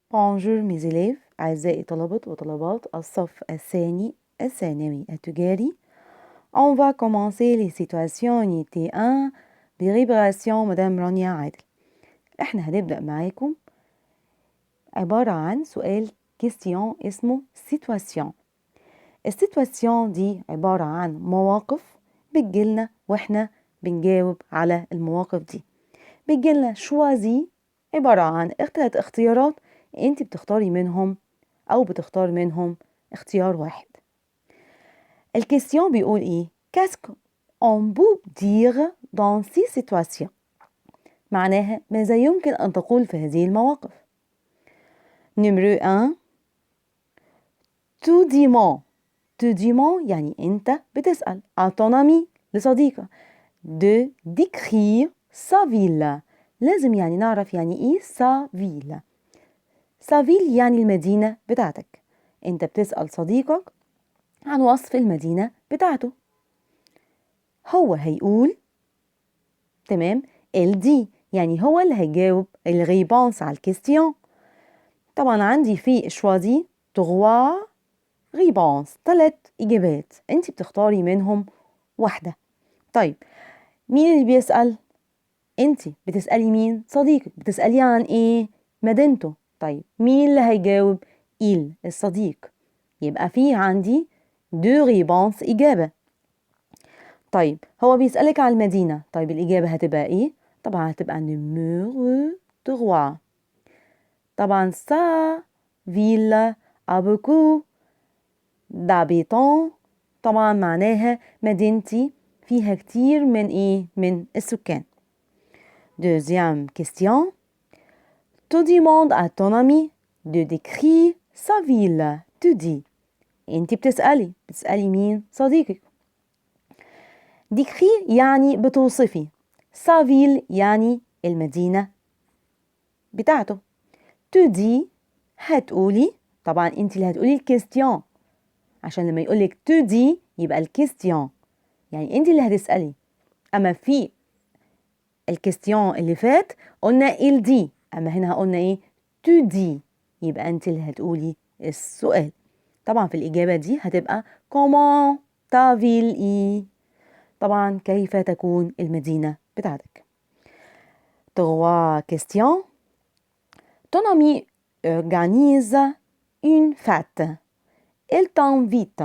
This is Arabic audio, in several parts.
Bonjour mes élèves أعزائي طلبة وطلبات الصف الثاني الثانوي التجاري. On va commencer les situations unité 1 بريبراسيون مدام رانيا عادل. احنا هنبدأ معاكم عبارة عن سؤال كيستيون اسمه situation. السيتواسيون دي عبارة عن مواقف بتجيلنا واحنا بنجاوب على المواقف دي. بتجيلنا شوازي عبارة عن 3 اختيارات انت بتختاري منهم او بتختار منهم اختيار واحد. الكيستيون بيقول ايه؟ كاسك on peut dire dans ces situations. معناها ماذا يمكن ان تقول في هذه المواقف. نمرو 1 تو ديمون. تو ديمون يعني انت بتسأل à ton ami لصديقك de décrire sa ville. لازم يعني نعرف يعني ايه sa ville. sa ville يعني المدينة بتاعتك. انت بتسأل صديقك عن وصف المدينة بتاعته. هو هيقول تمام دي يعني هو اللي هيجاوب الريبونس على الكيستيون. طبعا عندي في شوازي 3 ريبونس 3 إجابات انت بتختاري منهم واحدة. طيب مين اللي بيسأل؟ انت بتسألي مين؟ صديقك. بتسألي عن ايه؟ مدينته. طيب مين اللي هيجاوب؟ الصديق. يبقى في عندي 2 ريبونس إجابة. طيب هو بيسألك على المدينة. طيب الإجابة هتبقى ايه؟ طبعا هتبقى نمرو 3. طبعا sa ville a beaucoup d'habitants. طبعا معناها مدينتي فيها كتير من ايه؟ من السكان. Deuxième question. Tu demandes à ton ami de décrire sa ville. Tu dis. انت بتسألي مين؟ صديقك. décrire يعني بتوصفي. sa ville يعني المدينة بتاعته. tu dis هتقولي. طبعا انت اللي هتقولي الكيستيون عشان لما يقولك tu dis يبقى الكيستيون يعني انت اللي هتسألي. اما في الكيستيون اللي فات قلنا il dit. اما هنا قلنا ايه؟ tu dis يبقى انت اللي هتقولي السؤال. طبعا في الإجابة دي هتبقى comment ta ville est. طبعا كيف تكون المدينة بتاعتك. 3 questions. Ton ami organise une fête. Il t'invite.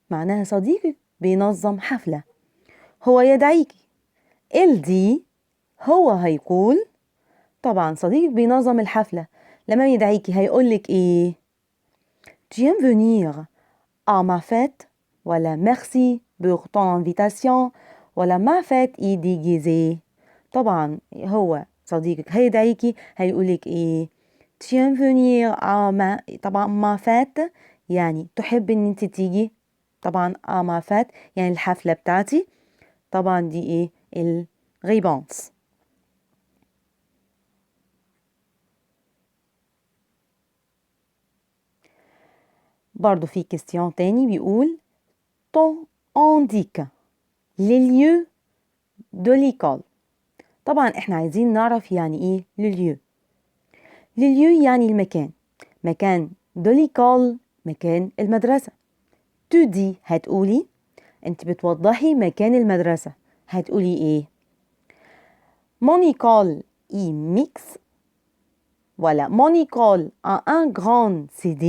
معناها صديقك بينظم حفلة. هو يدعيك. il dit هو هيقول. طبعا صديقك بينظم الحفلة لما يدعيكي هيقولك ايه؟ Tu aimes venir à ma fête ولا merci pour ton invitation ولا ma fête est déguisée. طبعا هو صديقك هيدعيكي هيقولك ايه؟ Tu aimes venir à ma طبعا ma fête يعني تحب ان انت تيجي. طبعا à ma fête يعني الحفلة بتاعتي. طبعا دي ايه؟ الريبونس. برضو في كيستيون تاني بيقول ton indique les lieux de l'école. طبعا احنا عايزين نعرف يعني ايه لليو. لليو يعني المكان. مكان de l'école مكان المدرسة. tu dis هتقولي. انت بتوضحي مكان المدرسة هتقولي ايه؟ mon école est mixte ولا mon école a un grand CD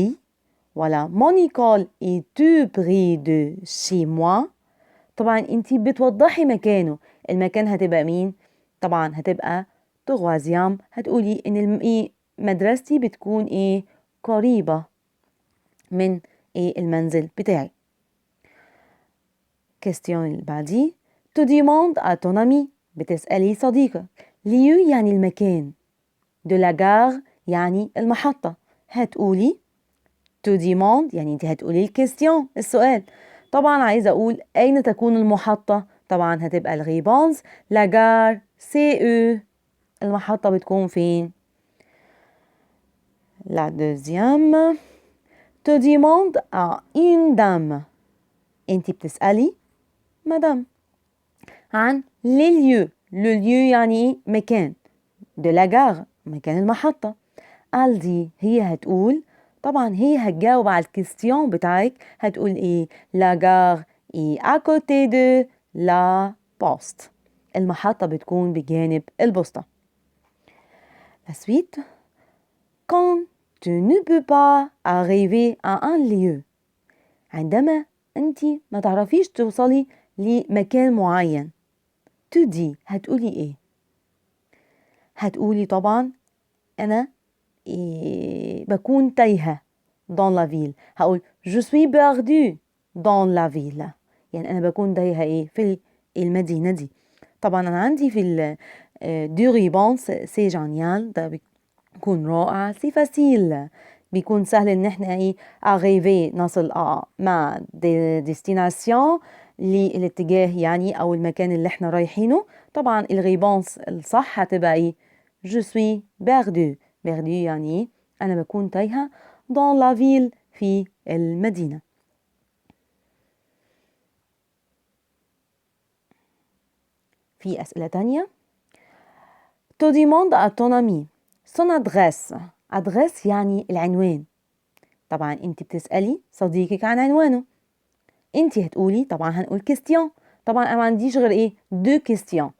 ولا mon école est tout près de chez moi. طبعا انتي بتوضحي مكانه. المكان هتبقى مين؟ طبعا هتبقى تغوازيام. هتقولي ان مدرستي بتكون ايه؟ قريبة من ايه؟ المنزل بتاعي. كاستيون اللي بعديه. tu demandes à ton ami بتسألي صديقك. lieu يعني المكان. de la gare يعني المحطة. هتقولي to demand يعني انت هتقولي الكيستيون السؤال. طبعا عايزة اقول اين تكون المحطة. طبعا هتبقى الريبونس لا جار سي او. المحطة بتكون فين؟ لا دوزيام to demand à une dame. انت بتسألي مدام عن les lieux. le lieu يعني مكان. de la gare مكان المحطة. elle dit هي هتقول، طبعا هي هتجاوب على الكيستيون بتاعك، هتقول ايه؟ la gare est à côté de la poste. المحطة بتكون بجانب البوسطة. La suite. Quand tu ne peux pas arriver à un lieu. عندما أنت ما تعرفيش توصلي لمكان معين. tu dis هتقولي ايه؟ هتقولي طبعا أنا بكون تايهة dans la ville. هقول je suis perdu dans la ville. يعني أنا بكون تايهة ايه؟ في المدينة دي. طبعا أنا عندي في دو ريبونس سي جانيال، ده بيكون رائع، سي فاسيل، بيكون سهل ان احنا ايه arriver نصل مع ديستيناسيون للاتجاه يعني او المكان اللي احنا رايحينه. طبعا الريبونس الصح هتبقى ايه؟ je suis perdu. perdu يعني ايه؟ انا بكون تايهة dans la ville في المدينة. في أسئلة تانية. tu demandes à ton ami son adresse. adresse يعني العنوان. طبعا انت بتسألي صديقك عن عنوانه. انت هتقولي طبعا هنقول كيستيون. طبعا انا ما عنديش غير ايه؟ دو كيستيون.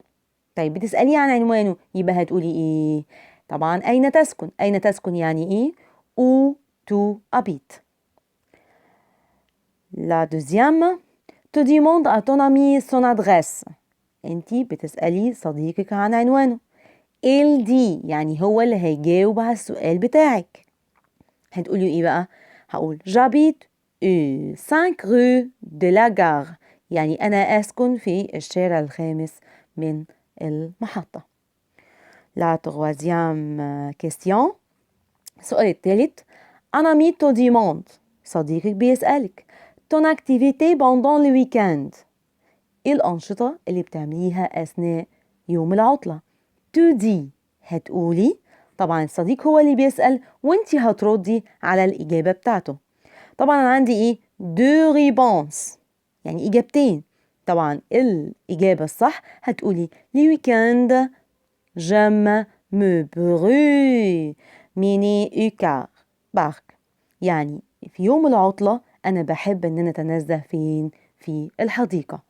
طيب بتسأليه عن عنوانه، يبقى هتقولي ايه؟ طبعا اين تسكن. اين تسكن يعني ايه؟ où tu habites. La deuxième. tu demandes à ton ami son adresse. انت بتسألي صديقك عن عنوانه. il dit يعني هو اللي هيجاوب على السؤال بتاعك. هتقولي ايه بقى؟ هقول j'habite 5 rue de la gare. يعني أنا أسكن في الشارع الخامس من المحطة. La troisième question. السؤال الثالث. un ami te demande. صديقك بيسألك ton activité pendant le week-end. ايه الأنشطة اللي بتعمليها أثناء يوم العطلة؟ tu dis هتقولي، طبعا الصديق هو اللي بيسأل وانتي هتردي على الإجابة بتاعته. طبعا أنا عندي إيه؟ دو ريبونس يعني إجابتين. طبعا الإجابة الصح هتقولي لي ويكند جم مو برو ميني إيكار بارك. يعني في يوم العطلة أنا بحب إن أنا أتنزه فين؟ في الحديقة.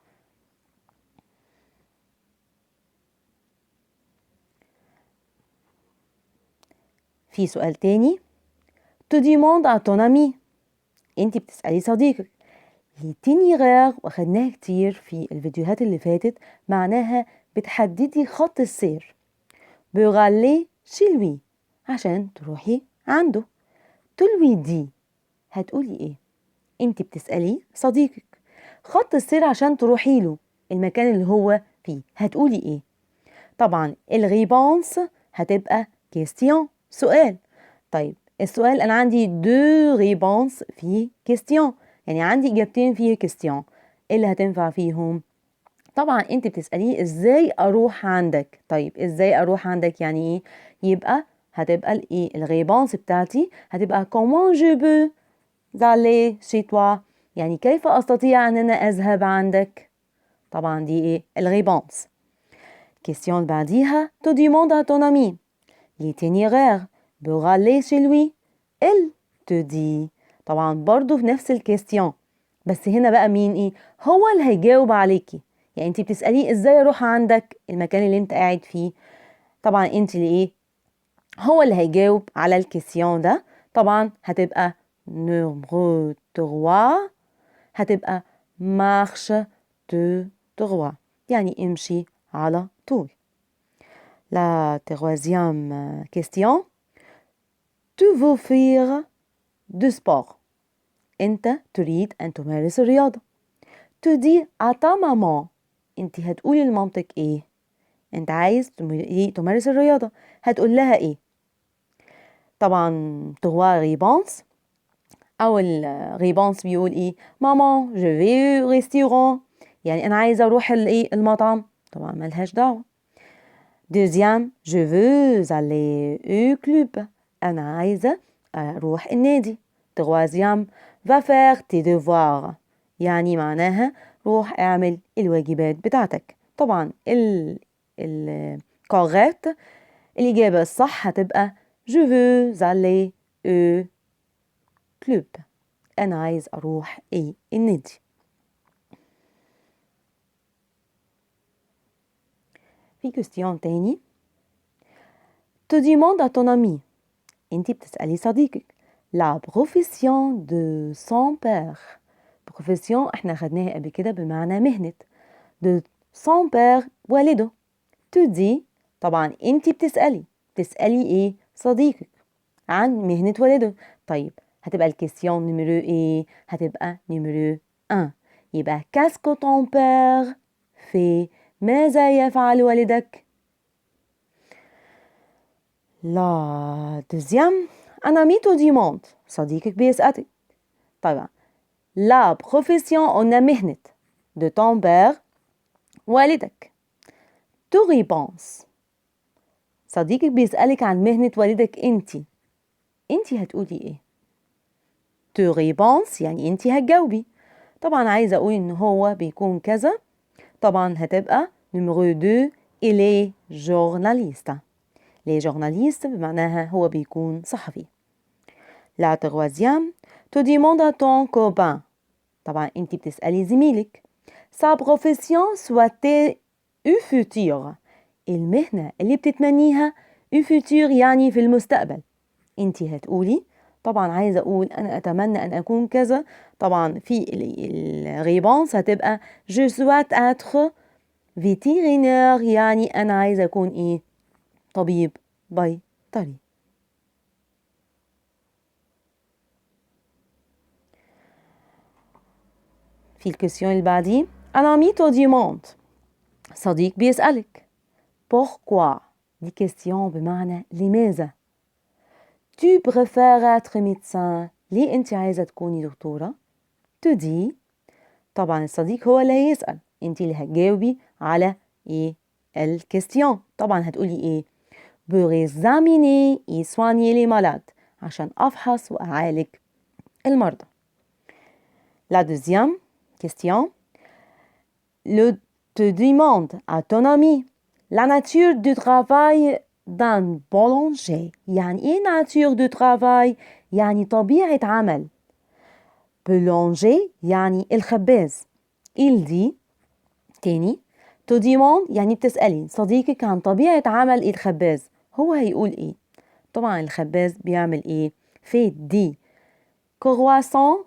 في سؤال تاني. tu demandes à ton ami. انت بتسألي صديقك. ليتينيغير واخدناها كتير في الفيديوهات اللي فاتت، معناها بتحددي خط السير. بغالي شيلوي عشان تروحي عنده. تلوي دي هتقولي ايه؟ انت بتسألي صديقك خط السير عشان تروحي له المكان اللي هو فيه، هتقولي ايه؟ طبعا الريبونس هتبقى كيستيون سؤال. طيب السؤال أنا عندي دو ريبونس في كيستيون، يعني عندي إجابتين فيه كيستيون. إيه اللي هتنفع فيهم؟ طبعا أنت بتسأليه إزاي أروح عندك. طيب إزاي أروح عندك يعني إيه؟ يبقى هتبقى الإيه؟ الريبونس بتاعتي هتبقى comment je peux aller chez toi. يعني كيف أستطيع أن أنا أذهب عندك؟ طبعا دي إيه؟ الريبونس. كيستيون بعديها tu demandes à ton ami l'itinéraire pour aller chez lui. elle te dit. طبعا برضو في نفس الكيستيون، بس هنا بقى مين ايه؟ هو اللي هيجاوب عليكي. يعني انت بتسأليه ازاي اروح عندك المكان اللي انت قاعد فيه. طبعا انت اللي ايه؟ هو اللي هيجاوب على الكيستيون ده. طبعا هتبقى نمرو 3. هتبقى marche de droit يعني امشي على طول. La troisième question. tu veux faire du sport. أنت تريد أن تمارس الرياضة. tu dis à ta maman. أنت هتقولي لمامتك إيه؟ أنت عايز تمارس الرياضة، هتقول لها إيه؟ طبعا تغوا ريبونس. أول ريبونس بيقول إيه؟ ماما je vais au restaurant. يعني أنا عايزة أروح المطعم. طبعا ملهاش دعوة. deuxième je veux aller au club. أنا عايزة أروح النادي. troisième va faire tes devoirs. يعني معناها روح اعمل الواجبات بتاعتك. طبعا correct الإجابة الصح هتبقى Je veux aller au club. أنا عايز أروح النادي. في كوستيون تاني. Tu demandes à ton ami. أنتي بتسألي صديقك. La profession de son père. profession احنا خدناها قبل كده بمعنى مهنة. de son père والده. Tu dis طبعا أنتي بتسألي إيه صديقك عن مهنة والده. طيب هتبقى الكيستيون نمرو إيه؟ هتبقى نمرو 1. يبقى qu'est-ce que ton père fait؟ ماذا يفعل والدك؟ لا deuxième un ami te demande. صديقك بيسألك. طبعا la profession قلنا مهنة de ton père والدك. tu réponds. صديقك بيسألك عن مهنة والدك انتي هتقولي ايه؟ tu réponds يعني انتي هتجاوبي. طبعا عايزة اقول ان هو بيكون كذا. طبعا هتبقى نمرو 2 il est journaliste. les journalistes بمعناها هو بيكون صحفي. la troisième tu demandes à ton copain. طبعا انتي بتسألي زميلك. sa profession souhaitée au futur. المهنة اللي بتتمنيها au futur يعني في المستقبل. انتي هتقولي طبعا عايزة اقول انا اتمنى ان اكون كذا. طبعا في الريبونس هتبقى je souhaite être vétérinaire يعني انا عايزة اكون ايه؟ طبيب بيطري. في الكوستيون اللي بعديه un ami te demande. صديق بيسألك. pourquoi؟ دي كوستيون بمعنى لماذا. tu préfères être médecin. ليه انت عايزة تكوني دكتورة؟ tu dis. طبعا الصديق هو اللي هيسأل. انت اللي هتجاوبي على ايه الكوستيون. طبعا هتقولي ايه؟ pour examiner et soigner les malades. عشان افحص واعالج المرضى. la deuxième question. te demande à ton ami la nature du travail d'un boulanger. يعني ايه nature du travail؟ يعني طبيعة عمل. boulanger يعني الخباز. il dit تاني te demande يعني بتسألي صديقك عن طبيعة عمل الخباز. هو هيقول ايه؟ طبعا الخباز بيعمل ايه؟ fait des croissants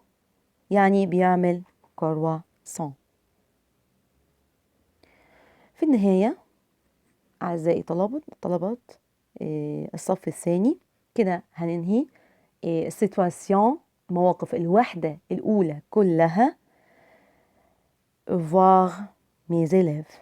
يعني بيعمل croissant. في النهاية أعزائي طلبات الصف الثاني كده هننهي السيتواسيون مواقف الوحدة الأولى كلها. voir mes élèves.